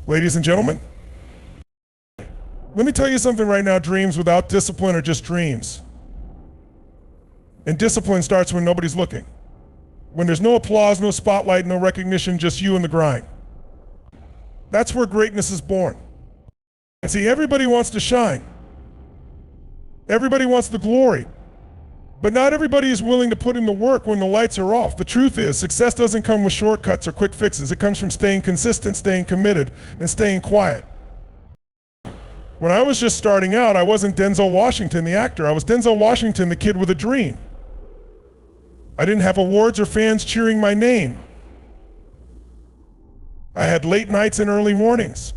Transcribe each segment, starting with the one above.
Ladies and gentlemen, let me tell you something right now. Dreams without discipline are just dreams. And discipline starts when nobody's looking. When there's no applause, no spotlight, no recognition, just you and the grind. That's where greatness is born. And see, everybody wants to shine. Everybody wants the glory. But not everybody is willing to put in the work when the lights are off. The truth is, success doesn't come with shortcuts or quick fixes. It comes from staying consistent, staying committed, and staying quiet. When I was just starting out, I wasn't Denzel Washington, the actor. I was Denzel Washington, the kid with a dream. I didn't have awards or fans cheering my name. I had late nights and early mornings.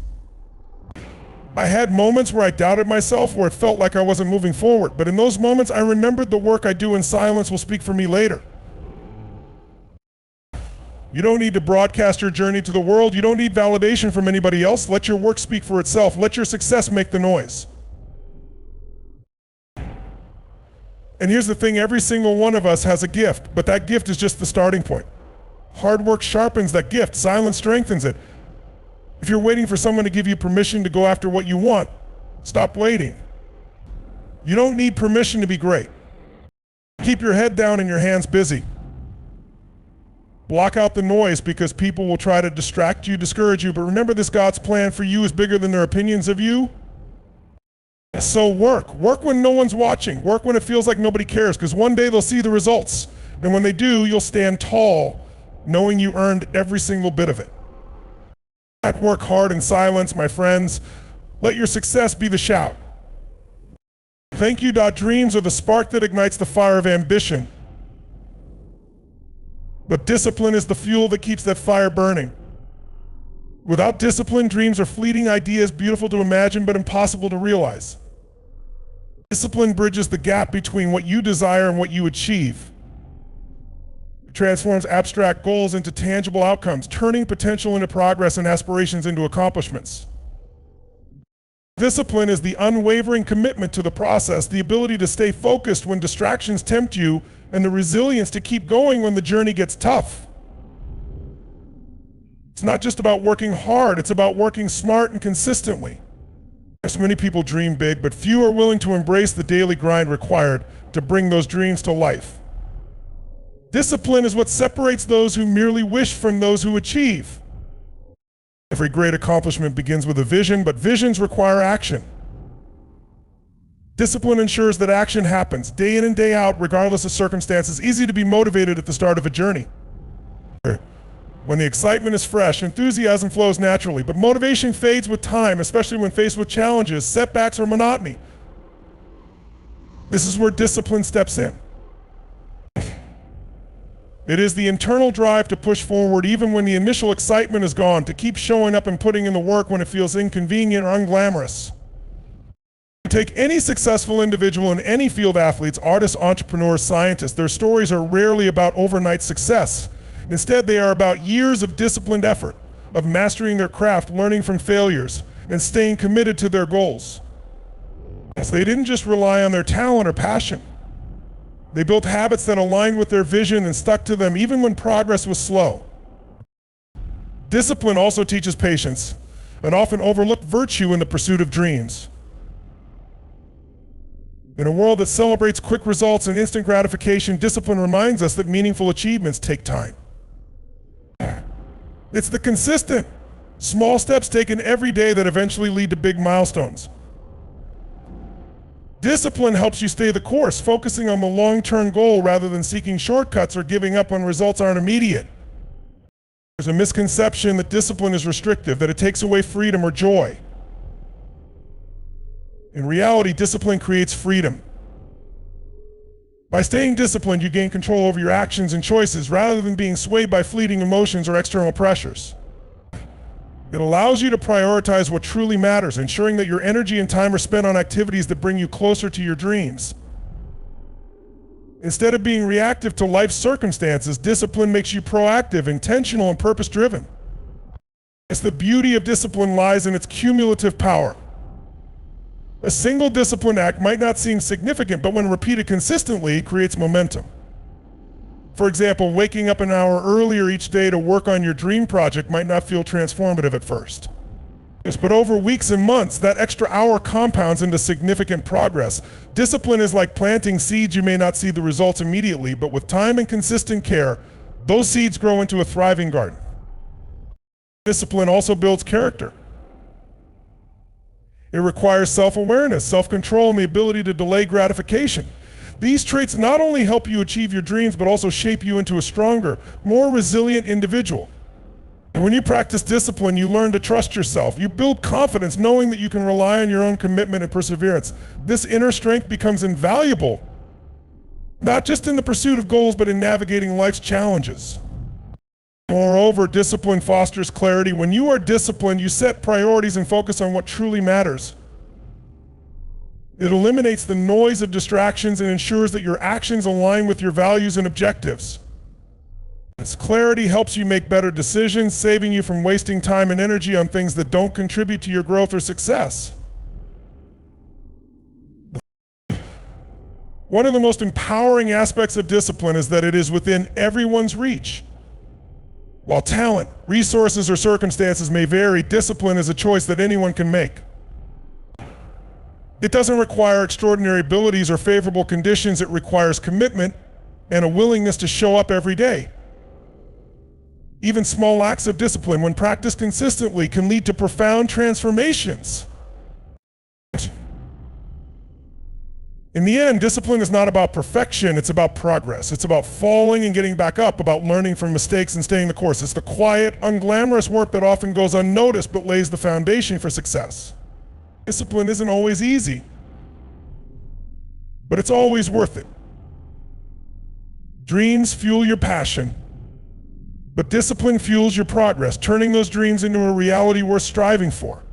I had moments where I doubted myself, where it felt like I wasn't moving forward. But in those moments, I remembered the work I do in silence will speak for me later. You don't need to broadcast your journey to the world. You don't need validation from anybody else. Let your work speak for itself. Let your success make the noise. And here's the thing, every single one of us has a gift, but that gift is just the starting point. Hard work sharpens that gift. Silence strengthens it. If you're waiting for someone to give you permission to go after what you want, stop waiting. You don't need permission to be great. Keep your head down and your hands busy. Block out the noise because people will try to distract you, discourage you, but remember this, God's plan for you is bigger than their opinions of you. So work. Work when no one's watching. Work when it feels like nobody cares, because one day they'll see the results. And when they do, you'll stand tall, knowing you earned every single bit of it. Work hard in silence, my friends. Let your success be the shout. Thank you. Dreams are the spark that ignites the fire of ambition. But discipline is the fuel that keeps that fire burning. Without discipline, dreams are fleeting ideas, beautiful to imagine, but impossible to realize. Discipline bridges the gap between what you desire and what you achieve. It transforms abstract goals into tangible outcomes, turning potential into progress and aspirations into accomplishments. Discipline is the unwavering commitment to the process, the ability to stay focused when distractions tempt you, and the resilience to keep going when the journey gets tough. It's not just about working hard, it's about working smart and consistently. Yes, many people dream big, but few are willing to embrace the daily grind required to bring those dreams to life. Discipline is what separates those who merely wish from those who achieve. Every great accomplishment begins with a vision, but visions require action. Discipline ensures that action happens day in and day out, regardless of circumstances. Easy to be motivated at the start of a journey. When the excitement is fresh, enthusiasm flows naturally, but motivation fades with time, especially when faced with challenges, setbacks, or monotony. This is where discipline steps in. It is the internal drive to push forward even when the initial excitement is gone, to keep showing up and putting in the work when it feels inconvenient or unglamorous. Take any successful individual in any field, athletes, artists, entrepreneurs, scientists, their stories are rarely about overnight success. Instead, they are about years of disciplined effort, of mastering their craft, learning from failures, and staying committed to their goals. Yes, they didn't just rely on their talent or passion. They built habits that aligned with their vision and stuck to them even when progress was slow. Discipline also teaches patience, an often overlooked virtue in the pursuit of dreams. In a world that celebrates quick results and instant gratification, discipline reminds us that meaningful achievements take time. It's the consistent, small steps taken every day that eventually lead to big milestones. Discipline helps you stay the course, focusing on the long-term goal rather than seeking shortcuts or giving up when results aren't immediate. There's a misconception that discipline is restrictive, that it takes away freedom or joy. In reality, discipline creates freedom. By staying disciplined, you gain control over your actions and choices rather than being swayed by fleeting emotions or external pressures. It allows you to prioritize what truly matters, ensuring that your energy and time are spent on activities that bring you closer to your dreams. Instead of being reactive to life's circumstances, discipline makes you proactive, intentional, and purpose-driven. It's the beauty of discipline lies in its cumulative power. A single disciplined act might not seem significant, but when repeated consistently, it creates momentum. For example, waking up an hour earlier each day to work on your dream project might not feel transformative at first. Yes, but over weeks and months, that extra hour compounds into significant progress. Discipline is like planting seeds. You may not see the results immediately, but with time and consistent care, those seeds grow into a thriving garden. Discipline also builds character. It requires self-awareness, self-control, and the ability to delay gratification. These traits not only help you achieve your dreams, but also shape you into a stronger, more resilient individual. And when you practice discipline, you learn to trust yourself. You build confidence knowing that you can rely on your own commitment and perseverance. This inner strength becomes invaluable, not just in the pursuit of goals, but in navigating life's challenges. Moreover, discipline fosters clarity. When you are disciplined, you set priorities and focus on what truly matters. It eliminates the noise of distractions and ensures that your actions align with your values and objectives. This clarity helps you make better decisions, saving you from wasting time and energy on things that don't contribute to your growth or success. One of the most empowering aspects of discipline is that it is within everyone's reach. While talent, resources, or circumstances may vary, discipline is a choice that anyone can make. It doesn't require extraordinary abilities or favorable conditions. It requires commitment and a willingness to show up every day. Even small acts of discipline, when practiced consistently, can lead to profound transformations. In the end, discipline is not about perfection, it's about progress. It's about falling and getting back up, about learning from mistakes and staying the course. It's the quiet, unglamorous work that often goes unnoticed but lays the foundation for success. Discipline isn't always easy, but it's always worth it. Dreams fuel your passion, but discipline fuels your progress, turning those dreams into a reality worth striving for.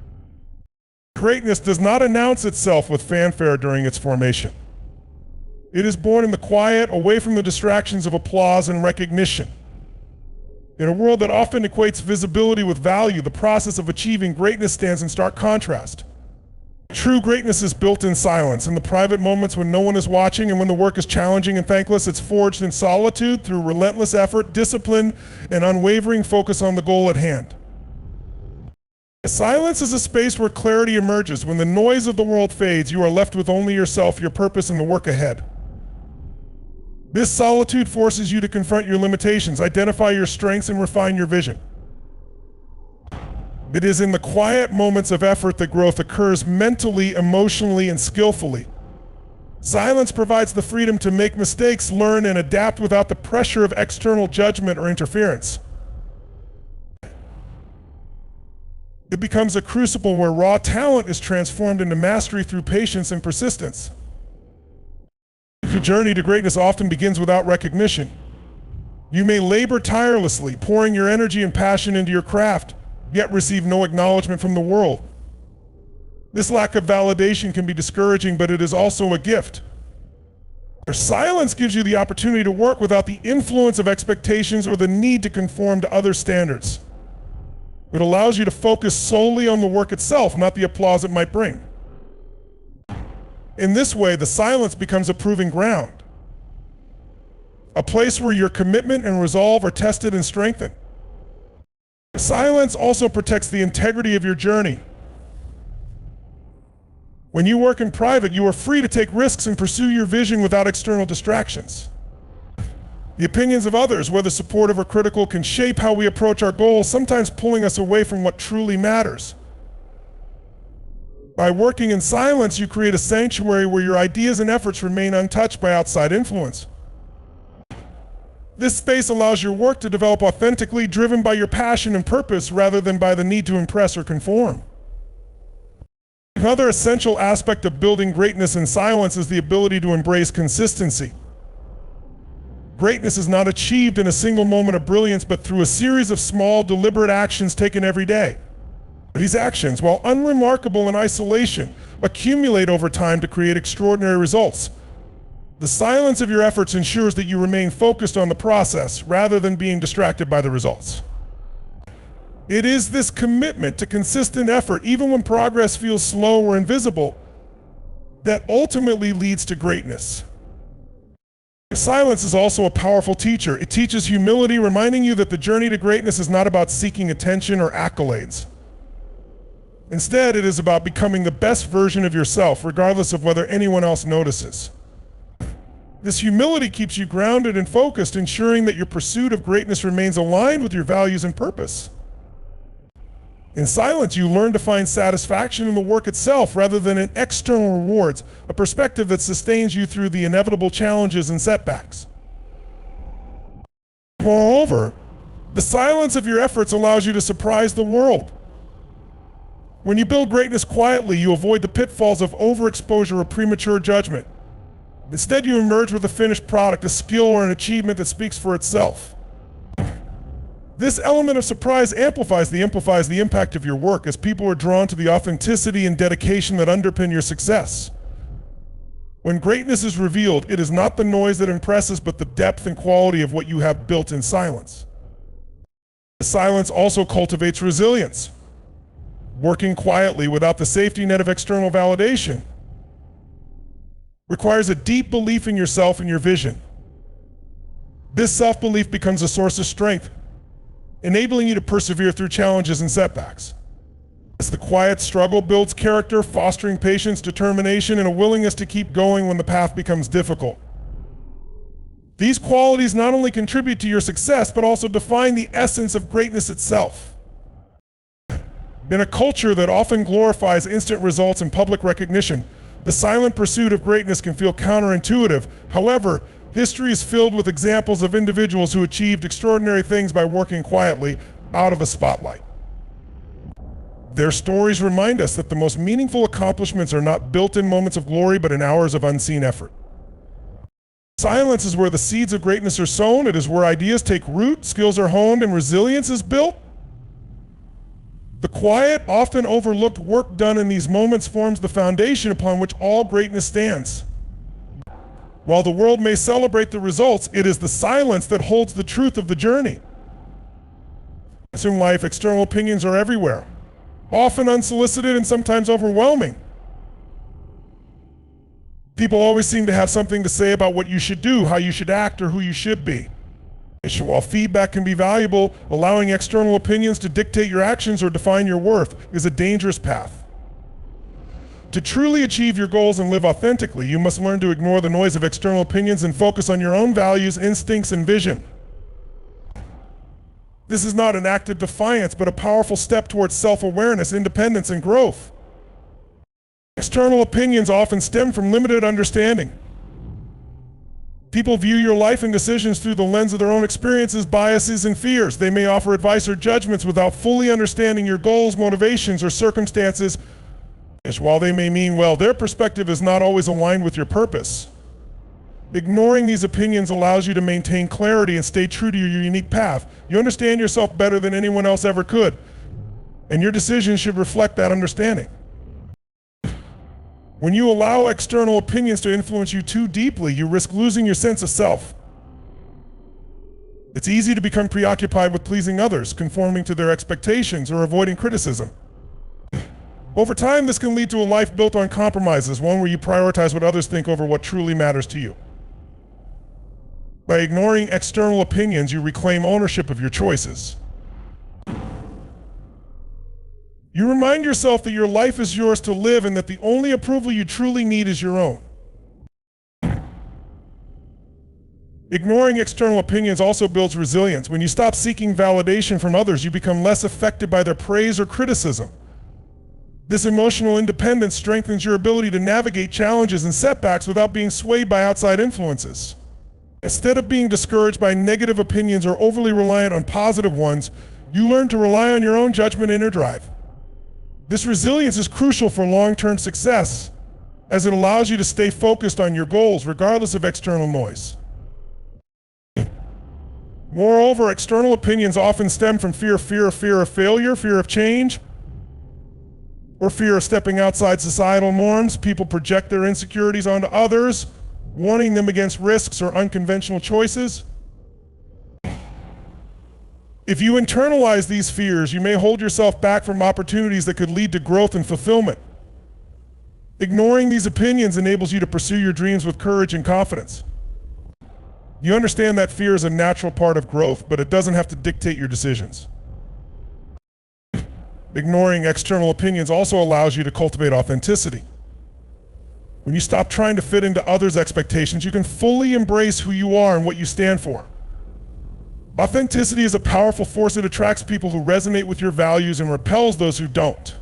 Greatness does not announce itself with fanfare during its formation. It is born in the quiet, away from the distractions of applause and recognition. In a world that often equates visibility with value, the process of achieving greatness stands in stark contrast. True greatness is built in silence, in the private moments when no one is watching and when the work is challenging and thankless. It's forged in solitude through relentless effort, discipline, and unwavering focus on the goal at hand. Silence is a space where clarity emerges. When the noise of the world fades, you are left with only yourself, your purpose, and the work ahead. This solitude forces you to confront your limitations, identify your strengths, and refine your vision. It is in the quiet moments of effort that growth occurs mentally, emotionally, and skillfully. Silence provides the freedom to make mistakes, learn, and adapt without the pressure of external judgment or interference. It becomes a crucible where raw talent is transformed into mastery through patience and persistence. Your journey to greatness often begins without recognition. You may labor tirelessly, pouring your energy and passion into your craft, yet receive no acknowledgement from the world. This lack of validation can be discouraging, but it is also a gift. Silence gives you the opportunity to work without the influence of expectations or the need to conform to other standards. It allows you to focus solely on the work itself, not the applause it might bring. In this way, the silence becomes a proving ground, a place where your commitment and resolve are tested and strengthened. Silence also protects the integrity of your journey. When you work in private, you are free to take risks and pursue your vision without external distractions. The opinions of others, whether supportive or critical, can shape how we approach our goals, sometimes pulling us away from what truly matters. By working in silence, you create a sanctuary where your ideas and efforts remain untouched by outside influence. This space allows your work to develop authentically, driven by your passion and purpose rather than by the need to impress or conform. Another essential aspect of building greatness in silence is the ability to embrace consistency. Greatness is not achieved in a single moment of brilliance, but through a series of small, deliberate actions taken every day. These actions, while unremarkable in isolation, accumulate over time to create extraordinary results. The silence of your efforts ensures that you remain focused on the process rather than being distracted by the results. It is this commitment to consistent effort, even when progress feels slow or invisible, that ultimately leads to greatness. Silence is also a powerful teacher. It teaches humility, reminding you that the journey to greatness is not about seeking attention or accolades. Instead, it is about becoming the best version of yourself, regardless of whether anyone else notices. This humility keeps you grounded and focused, ensuring that your pursuit of greatness remains aligned with your values and purpose. In silence, you learn to find satisfaction in the work itself rather than in external rewards, a perspective that sustains you through the inevitable challenges and setbacks. Moreover, the silence of your efforts allows you to surprise the world. When you build greatness quietly, you avoid the pitfalls of overexposure or premature judgment. Instead, you emerge with a finished product, a skill or an achievement that speaks for itself. This element of surprise amplifies the impact of your work, as people are drawn to the authenticity and dedication that underpin your success. When greatness is revealed, it is not the noise that impresses, but the depth and quality of what you have built in silence. Silence also cultivates resilience. Working quietly without the safety net of external validation requires a deep belief in yourself and your vision. This self-belief becomes a source of strength, enabling you to persevere through challenges and setbacks. As the quiet struggle builds character, fostering patience, determination, and a willingness to keep going when the path becomes difficult. These qualities not only contribute to your success, but also define the essence of greatness itself. In a culture that often glorifies instant results and public recognition, the silent pursuit of greatness can feel counterintuitive. However, history is filled with examples of individuals who achieved extraordinary things by working quietly out of the spotlight. Their stories remind us that the most meaningful accomplishments are not built in moments of glory, but in hours of unseen effort. Silence is where the seeds of greatness are sown. It is where ideas take root, skills are honed, and resilience is built. The quiet, often overlooked work done in these moments forms the foundation upon which all greatness stands. While the world may celebrate the results, it is the silence that holds the truth of the journey. In life, external opinions are everywhere, often unsolicited and sometimes overwhelming. People always seem to have something to say about what you should do, how you should act, or who you should be. While feedback can be valuable, allowing external opinions to dictate your actions or define your worth is a dangerous path. To truly achieve your goals and live authentically, you must learn to ignore the noise of external opinions and focus on your own values, instincts, and vision. This is not an act of defiance, but a powerful step towards self-awareness, independence, and growth. External opinions often stem from limited understanding. People view your life and decisions through the lens of their own experiences, biases, and fears. They may offer advice or judgments without fully understanding your goals, motivations, or circumstances. While they may mean well, their perspective is not always aligned with your purpose. Ignoring these opinions allows you to maintain clarity and stay true to your unique path. You understand yourself better than anyone else ever could, and your decisions should reflect that understanding. When you allow external opinions to influence you too deeply, you risk losing your sense of self. It's easy to become preoccupied with pleasing others, conforming to their expectations, or avoiding criticism. Over time, this can lead to a life built on compromises, one where you prioritize what others think over what truly matters to you. By ignoring external opinions, you reclaim ownership of your choices. You remind yourself that your life is yours to live and that the only approval you truly need is your own. Ignoring external opinions also builds resilience. When you stop seeking validation from others, you become less affected by their praise or criticism. This emotional independence strengthens your ability to navigate challenges and setbacks without being swayed by outside influences. Instead of being discouraged by negative opinions or overly reliant on positive ones, you learn to rely on your own judgment and inner drive. This resilience is crucial for long-term success, as it allows you to stay focused on your goals regardless of external noise. Moreover, external opinions often stem from fear of failure, fear of change, or fear of stepping outside societal norms. People project their insecurities onto others, warning them against risks or unconventional choices. If you internalize these fears, you may hold yourself back from opportunities that could lead to growth and fulfillment. Ignoring these opinions enables you to pursue your dreams with courage and confidence. You understand that fear is a natural part of growth, but it doesn't have to dictate your decisions. Ignoring external opinions also allows you to cultivate authenticity. When you stop trying to fit into others' expectations, you can fully embrace who you are and what you stand for. Authenticity is a powerful force that attracts people who resonate with your values and repels those who don't.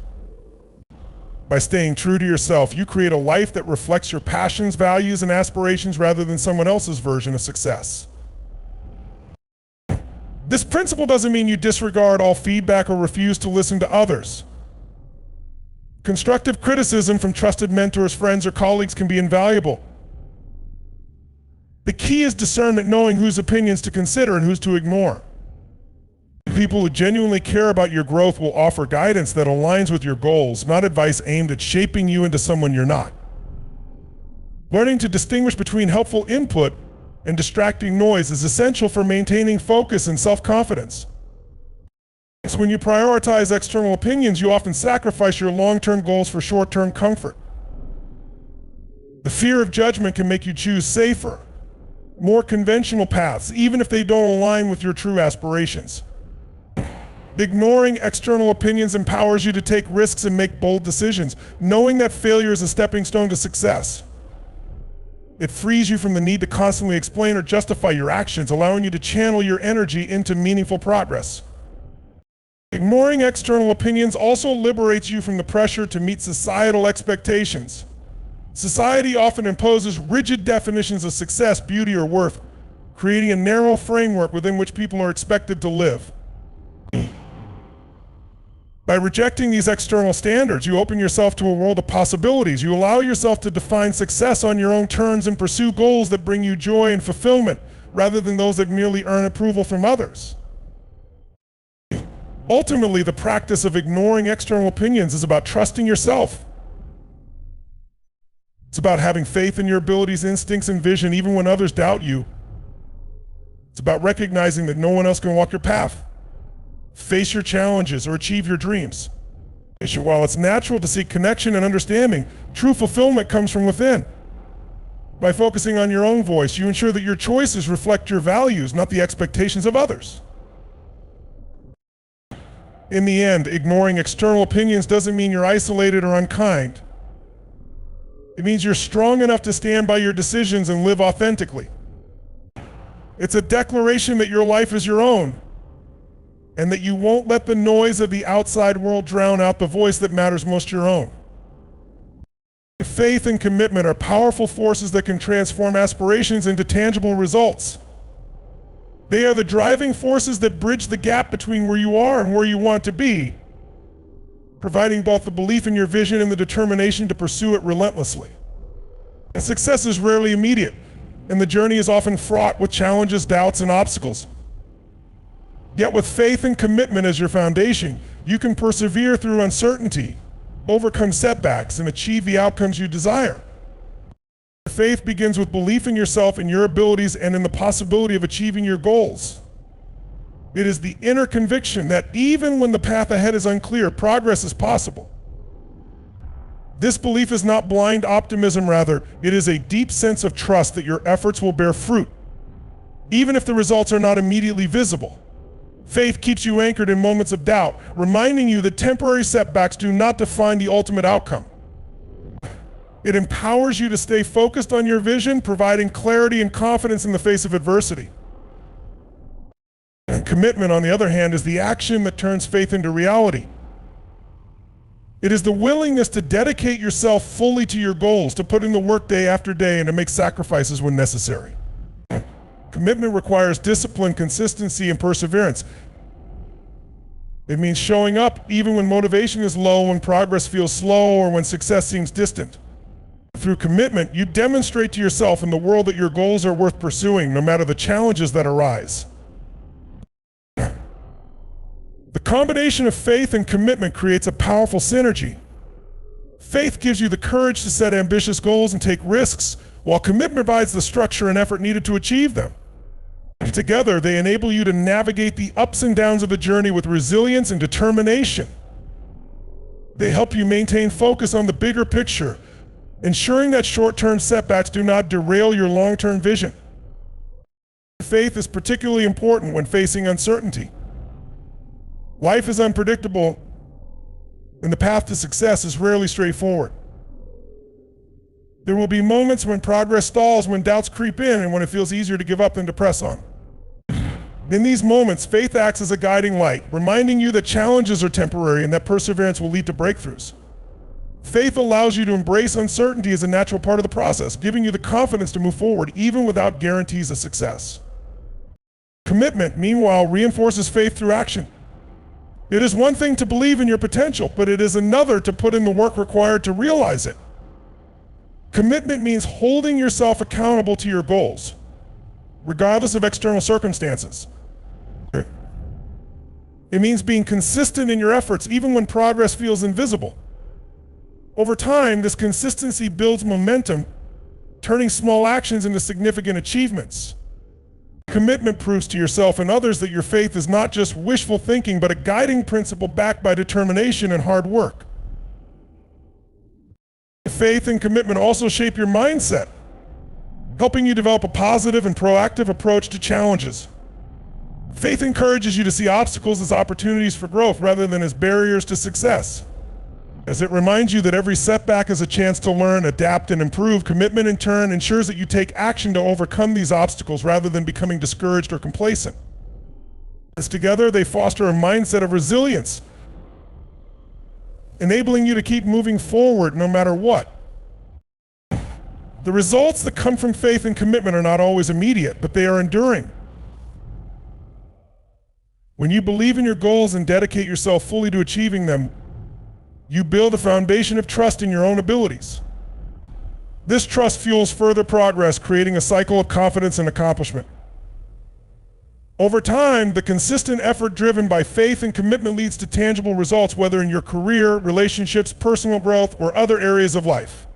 By staying true to yourself, you create a life that reflects your passions, values, and aspirations rather than someone else's version of success. This principle doesn't mean you disregard all feedback or refuse to listen to others. Constructive criticism from trusted mentors, friends, or colleagues can be invaluable. The key is discernment, knowing whose opinions to consider and whose to ignore. People who genuinely care about your growth will offer guidance that aligns with your goals, not advice aimed at shaping you into someone you're not. Learning to distinguish between helpful input and distracting noise is essential for maintaining focus and self-confidence. So when you prioritize external opinions, you often sacrifice your long-term goals for short-term comfort. The fear of judgment can make you choose safer, more conventional paths, even if they don't align with your true aspirations. Ignoring external opinions empowers you to take risks and make bold decisions, knowing that failure is a stepping stone to success. It frees you from the need to constantly explain or justify your actions, allowing you to channel your energy into meaningful progress. Ignoring external opinions also liberates you from the pressure to meet societal expectations. Society often imposes rigid definitions of success, beauty, or worth, creating a narrow framework within which people are expected to live. By rejecting these external standards, you open yourself to a world of possibilities. You allow yourself to define success on your own terms and pursue goals that bring you joy and fulfillment, rather than those that merely earn approval from others. Ultimately, the practice of ignoring external opinions is about trusting yourself. It's about having faith in your abilities, instincts, and vision, even when others doubt you. It's about recognizing that no one else can walk your path, face your challenges, or achieve your dreams. While it's natural to seek connection and understanding, true fulfillment comes from within. By focusing on your own voice, you ensure that your choices reflect your values, not the expectations of others. In the end, ignoring external opinions doesn't mean you're isolated or unkind. It means you're strong enough to stand by your decisions and live authentically. It's a declaration that your life is your own, and that you won't let the noise of the outside world drown out the voice that matters most your own. Faith and commitment are powerful forces that can transform aspirations into tangible results. They are the driving forces that bridge the gap between where you are and where you want to be, providing both the belief in your vision and the determination to pursue it relentlessly. And success is rarely immediate, and the journey is often fraught with challenges, doubts, and obstacles. Yet with faith and commitment as your foundation, you can persevere through uncertainty, overcome setbacks, and achieve the outcomes you desire. Faith begins with belief in yourself and your abilities and in the possibility of achieving your goals. It is the inner conviction that even when the path ahead is unclear, progress is possible. This belief is not blind optimism, rather, it is a deep sense of trust that your efforts will bear fruit, even if the results are not immediately visible. Faith keeps you anchored in moments of doubt, reminding you that temporary setbacks do not define the ultimate outcome. It empowers you to stay focused on your vision, providing clarity and confidence in the face of adversity. And commitment, on the other hand, is the action that turns faith into reality. It is the willingness to dedicate yourself fully to your goals, to put in the work day after day, and to make sacrifices when necessary. Commitment requires discipline, consistency, and perseverance. It means showing up even when motivation is low, when progress feels slow, or when success seems distant. Through commitment, you demonstrate to yourself and the world that your goals are worth pursuing, no matter the challenges that arise. The combination of faith and commitment creates a powerful synergy. Faith gives you the courage to set ambitious goals and take risks, while commitment provides the structure and effort needed to achieve them. Together, they enable you to navigate the ups and downs of the journey with resilience and determination. They help you maintain focus on the bigger picture, ensuring that short-term setbacks do not derail your long-term vision. Faith is particularly important when facing uncertainty. Life is unpredictable, and the path to success is rarely straightforward. There will be moments when progress stalls, when doubts creep in, and when it feels easier to give up than to press on. In these moments, faith acts as a guiding light, reminding you that challenges are temporary and that perseverance will lead to breakthroughs. Faith allows you to embrace uncertainty as a natural part of the process, giving you the confidence to move forward even without guarantees of success. Commitment, meanwhile, reinforces faith through action. It is one thing to believe in your potential, but it is another to put in the work required to realize it. Commitment means holding yourself accountable to your goals, regardless of external circumstances. It means being consistent in your efforts, even when progress feels invisible. Over time, this consistency builds momentum, turning small actions into significant achievements. Commitment proves to yourself and others that your faith is not just wishful thinking, but a guiding principle backed by determination and hard work. Faith and commitment also shape your mindset, helping you develop a positive and proactive approach to challenges. Faith encourages you to see obstacles as opportunities for growth rather than as barriers to success. As it reminds you that every setback is a chance to learn, adapt, and improve, commitment in turn ensures that you take action to overcome these obstacles rather than becoming discouraged or complacent. As together, they foster a mindset of resilience, enabling you to keep moving forward no matter what. The results that come from faith and commitment are not always immediate, but they are enduring. When you believe in your goals and dedicate yourself fully to achieving them, you build a foundation of trust in your own abilities. This trust fuels further progress, creating a cycle of confidence and accomplishment. Over time, the consistent effort driven by faith and commitment leads to tangible results, whether in your career, relationships, personal growth, or other areas of life.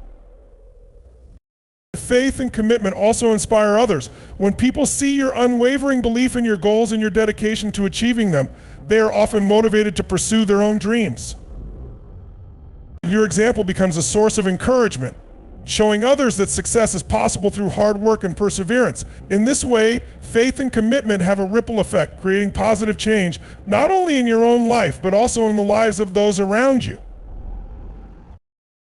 Faith and commitment also inspire others. When people see your unwavering belief in your goals and your dedication to achieving them, they are often motivated to pursue their own dreams. Your example becomes a source of encouragement, showing others that success is possible through hard work and perseverance. In this way, faith and commitment have a ripple effect, creating positive change, not only in your own life, but also in the lives of those around you.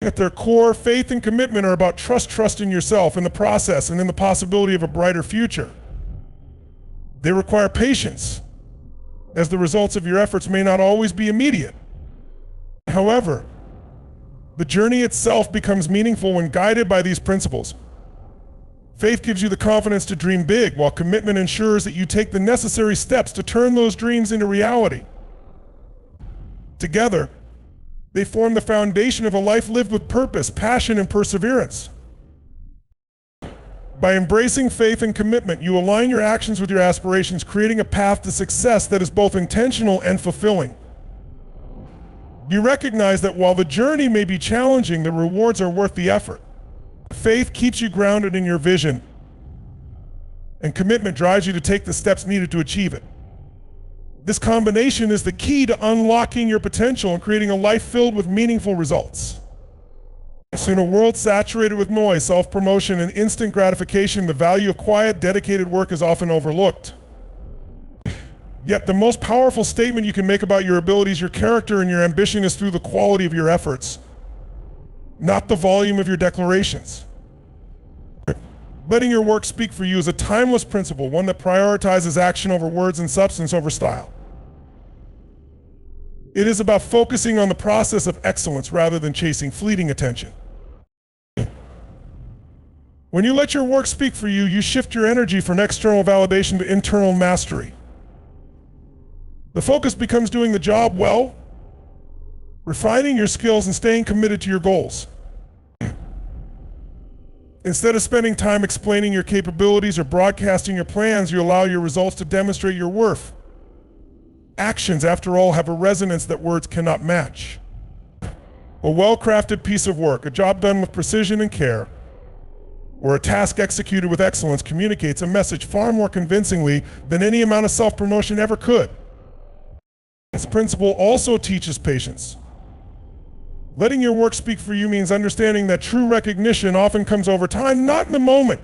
At their core, faith and commitment are about trust in yourself, in the process, and in the possibility of a brighter future. They require patience, as the results of your efforts may not always be immediate. However, the journey itself becomes meaningful when guided by these principles. Faith gives you the confidence to dream big, while commitment ensures that you take the necessary steps to turn those dreams into reality. Together, they form the foundation of a life lived with purpose, passion, and perseverance. By embracing faith and commitment, you align your actions with your aspirations, creating a path to success that is both intentional and fulfilling. You recognize that while the journey may be challenging, the rewards are worth the effort. Faith keeps you grounded in your vision, and commitment drives you to take the steps needed to achieve it. This combination is the key to unlocking your potential and creating a life filled with meaningful results. So in a world saturated with noise, self-promotion, and instant gratification, the value of quiet, dedicated work is often overlooked. Yet the most powerful statement you can make about your abilities, your character, and your ambition is through the quality of your efforts, not the volume of your declarations. Letting your work speak for you is a timeless principle, one that prioritizes action over words and substance over style. It is about focusing on the process of excellence rather than chasing fleeting attention. When you let your work speak for you, you shift your energy from external validation to internal mastery. The focus becomes doing the job well, refining your skills, and staying committed to your goals. Instead of spending time explaining your capabilities or broadcasting your plans, you allow your results to demonstrate your worth. Actions, after all, have a resonance that words cannot match. A well-crafted piece of work, a job done with precision and care, or a task executed with excellence communicates a message far more convincingly than any amount of self-promotion ever could. This principle also teaches patience. Letting your work speak for you means understanding that true recognition often comes over time, not in the moment.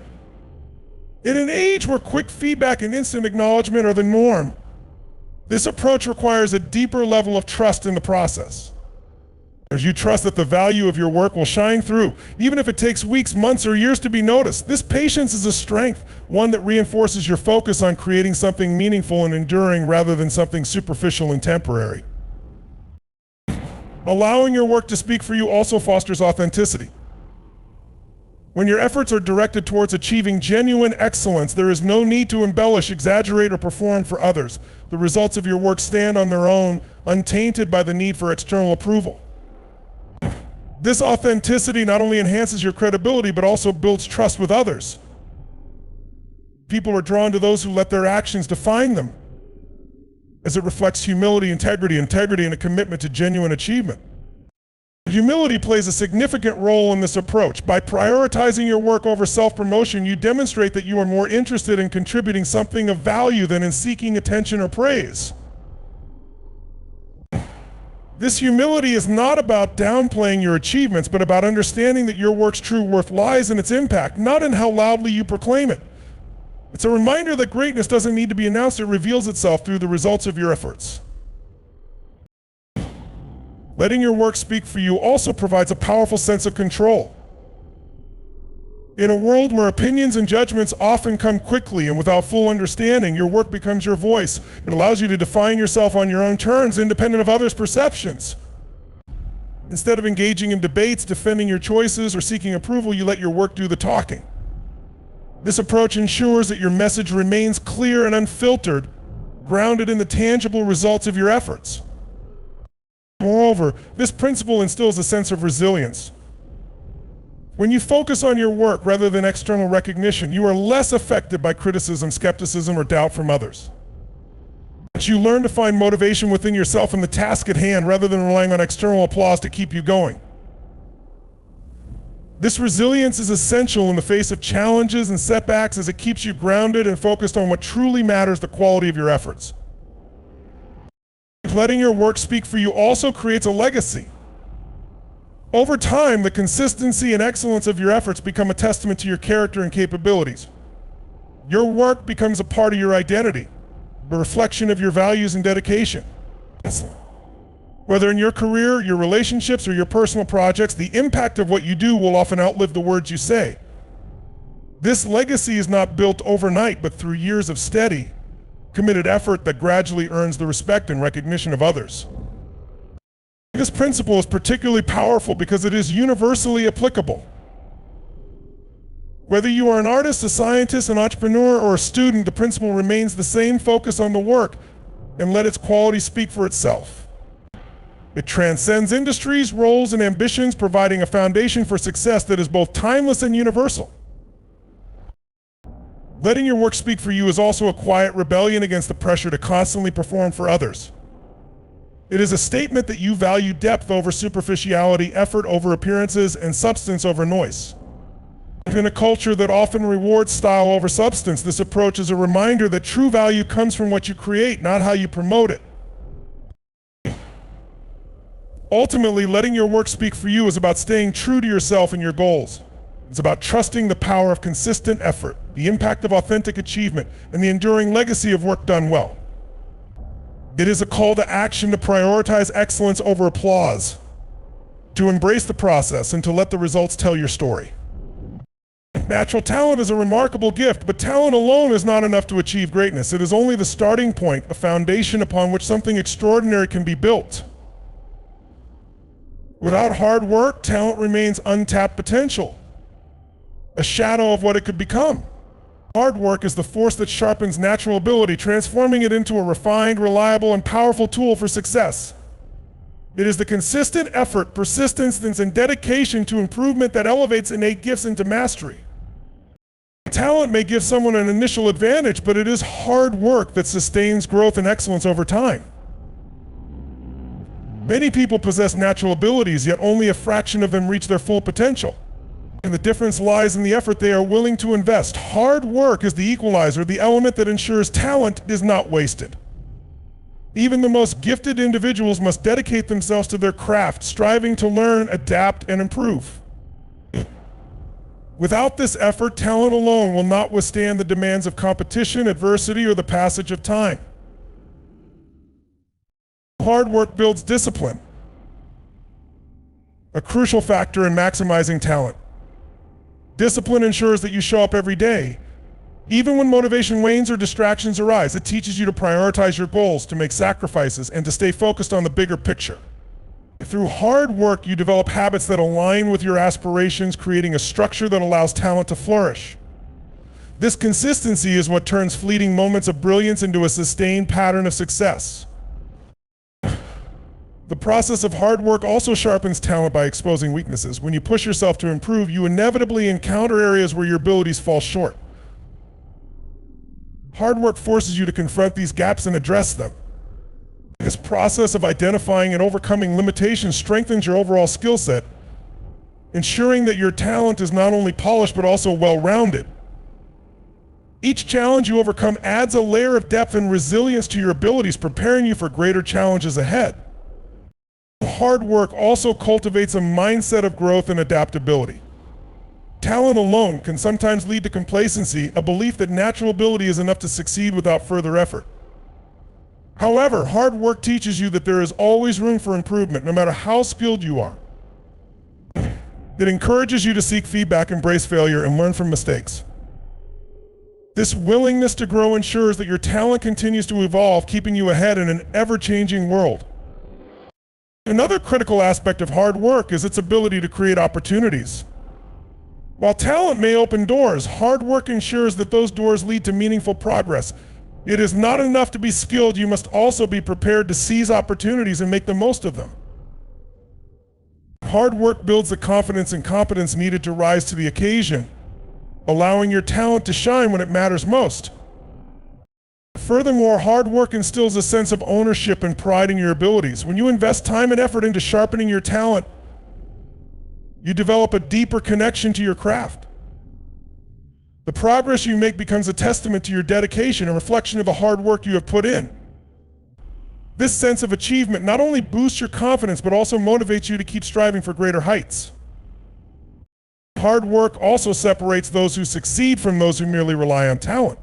In an age where quick feedback and instant acknowledgement are the norm, this approach requires a deeper level of trust in the process. As you trust that the value of your work will shine through, even if it takes weeks, months, or years to be noticed. This patience is a strength, one that reinforces your focus on creating something meaningful and enduring rather than something superficial and temporary. Allowing your work to speak for you also fosters authenticity. When your efforts are directed towards achieving genuine excellence, there is no need to embellish, exaggerate, or perform for others. The results of your work stand on their own, untainted by the need for external approval. This authenticity not only enhances your credibility, but also builds trust with others. People are drawn to those who let their actions define them, as it reflects humility, integrity, and a commitment to genuine achievement. Humility plays a significant role in this approach. By prioritizing your work over self-promotion, you demonstrate that you are more interested in contributing something of value than in seeking attention or praise. This humility is not about downplaying your achievements, but about understanding that your work's true worth lies in its impact, not in how loudly you proclaim it. It's a reminder that greatness doesn't need to be announced, it reveals itself through the results of your efforts. Letting your work speak for you also provides a powerful sense of control. In a world where opinions and judgments often come quickly and without full understanding, your work becomes your voice. It allows you to define yourself on your own terms, independent of others' perceptions. Instead of engaging in debates, defending your choices, or seeking approval, you let your work do the talking. This approach ensures that your message remains clear and unfiltered, grounded in the tangible results of your efforts. Moreover, this principle instills a sense of resilience. When you focus on your work rather than external recognition, you are less affected by criticism, skepticism, or doubt from others. But you learn to find motivation within yourself and the task at hand rather than relying on external applause to keep you going. This resilience is essential in the face of challenges and setbacks, as it keeps you grounded and focused on what truly matters, the quality of your efforts. Letting your work speak for you also creates a legacy. Over time, the consistency and excellence of your efforts become a testament to your character and capabilities. Your work becomes a part of your identity, a reflection of your values and dedication. Whether in your career, your relationships, or your personal projects, the impact of what you do will often outlive the words you say. This legacy is not built overnight, but through years of steady, committed effort that gradually earns the respect and recognition of others. This principle is particularly powerful because it is universally applicable. Whether you are an artist, a scientist, an entrepreneur, or a student, the principle remains the same: focus on the work and let its quality speak for itself. It transcends industries, roles, and ambitions, providing a foundation for success that is both timeless and universal. Letting your work speak for you is also a quiet rebellion against the pressure to constantly perform for others. It is a statement that you value depth over superficiality, effort over appearances, and substance over noise. In a culture that often rewards style over substance, this approach is a reminder that true value comes from what you create, not how you promote it. Ultimately, letting your work speak for you is about staying true to yourself and your goals. It's about trusting the power of consistent effort, the impact of authentic achievement, and the enduring legacy of work done well. It is a call to action to prioritize excellence over applause, to embrace the process, and to let the results tell your story. Natural talent is a remarkable gift, but talent alone is not enough to achieve greatness. It is only the starting point, a foundation upon which something extraordinary can be built. Without hard work, talent remains untapped potential, a shadow of what it could become. Hard work is the force that sharpens natural ability, transforming it into a refined, reliable, and powerful tool for success. It is the consistent effort, persistence, and dedication to improvement that elevates innate gifts into mastery. Talent may give someone an initial advantage, but it is hard work that sustains growth and excellence over time. Many people possess natural abilities, yet only a fraction of them reach their full potential. And the difference lies in the effort they are willing to invest. Hard work is the equalizer, the element that ensures talent is not wasted. Even the most gifted individuals must dedicate themselves to their craft, striving to learn, adapt, and improve. Without this effort, talent alone will not withstand the demands of competition, adversity, or the passage of time. Hard work builds discipline. a crucial factor in maximizing talent. Discipline ensures that you show up every day. Even when motivation wanes or distractions arise, it teaches you to prioritize your goals, to make sacrifices, and to stay focused on the bigger picture. Through hard work, you develop habits that align with your aspirations, creating a structure that allows talent to flourish. This consistency is what turns fleeting moments of brilliance into a sustained pattern of success. The process of hard work also sharpens talent by exposing weaknesses. When you push yourself to improve, you inevitably encounter areas where your abilities fall short. Hard work forces you to confront these gaps and address them. This process of identifying and overcoming limitations strengthens your overall skill set, ensuring that your talent is not only polished but also well-rounded. Each challenge you overcome adds a layer of depth and resilience to your abilities, preparing you for greater challenges ahead. Hard work also cultivates a mindset of growth and adaptability. Talent alone can sometimes lead to complacency, a belief that natural ability is enough to succeed without further effort. However, hard work teaches you that there is always room for improvement, no matter how skilled you are. It encourages you to seek feedback, embrace failure, and learn from mistakes. This willingness to grow ensures that your talent continues to evolve, keeping you ahead in an ever-changing world. Another critical aspect of hard work is its ability to create opportunities. While talent may open doors, hard work ensures that those doors lead to meaningful progress. It is not enough to be skilled, you must also be prepared to seize opportunities and make the most of them. Hard work builds the confidence and competence needed to rise to the occasion, allowing your talent to shine when it matters most. Furthermore, hard work instills a sense of ownership and pride in your abilities. When you invest time and effort into sharpening your talent, you develop a deeper connection to your craft. The progress you make becomes a testament to your dedication, a reflection of the hard work you have put in. This sense of achievement not only boosts your confidence, but also motivates you to keep striving for greater heights. Hard work also separates those who succeed from those who merely rely on talent.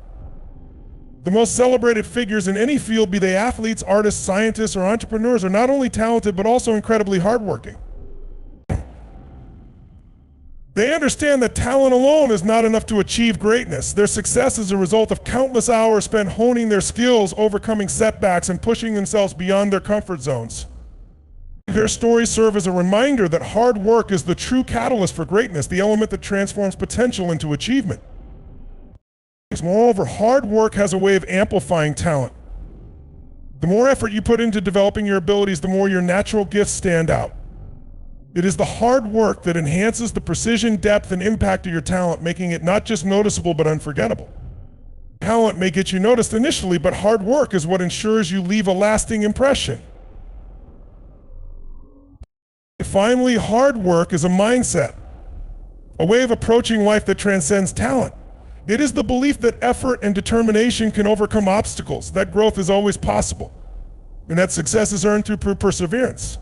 The most celebrated figures in any field, be they athletes, artists, scientists, or entrepreneurs, are not only talented, but also incredibly hardworking. They understand that talent alone is not enough to achieve greatness. Their success is a result of countless hours spent honing their skills, overcoming setbacks, and pushing themselves beyond their comfort zones. Their stories serve as a reminder that hard work is the true catalyst for greatness, the element that transforms potential into achievement. Moreover, hard work has a way of amplifying talent. The more effort you put into developing your abilities, the more your natural gifts stand out. It is the hard work that enhances the precision, depth, and impact of your talent, making it not just noticeable, but unforgettable. Talent may get you noticed initially, but hard work is what ensures you leave a lasting impression. Finally, hard work is a mindset, a way of approaching life that transcends talent. It is the belief that effort and determination can overcome obstacles, that growth is always possible, and that success is earned through perseverance.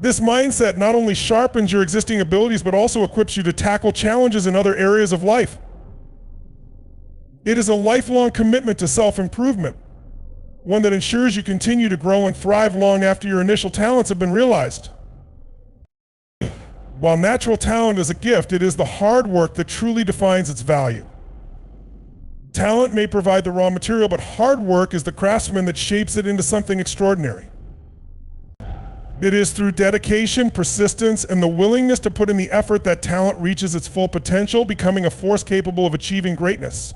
This mindset not only sharpens your existing abilities, but also equips you to tackle challenges in other areas of life. It is a lifelong commitment to self-improvement, one that ensures you continue to grow and thrive long after your initial talents have been realized. While natural talent is a gift, it is the hard work that truly defines its value. Talent may provide the raw material, but hard work is the craftsman that shapes it into something extraordinary. It is through dedication, persistence, and the willingness to put in the effort that talent reaches its full potential, becoming a force capable of achieving greatness.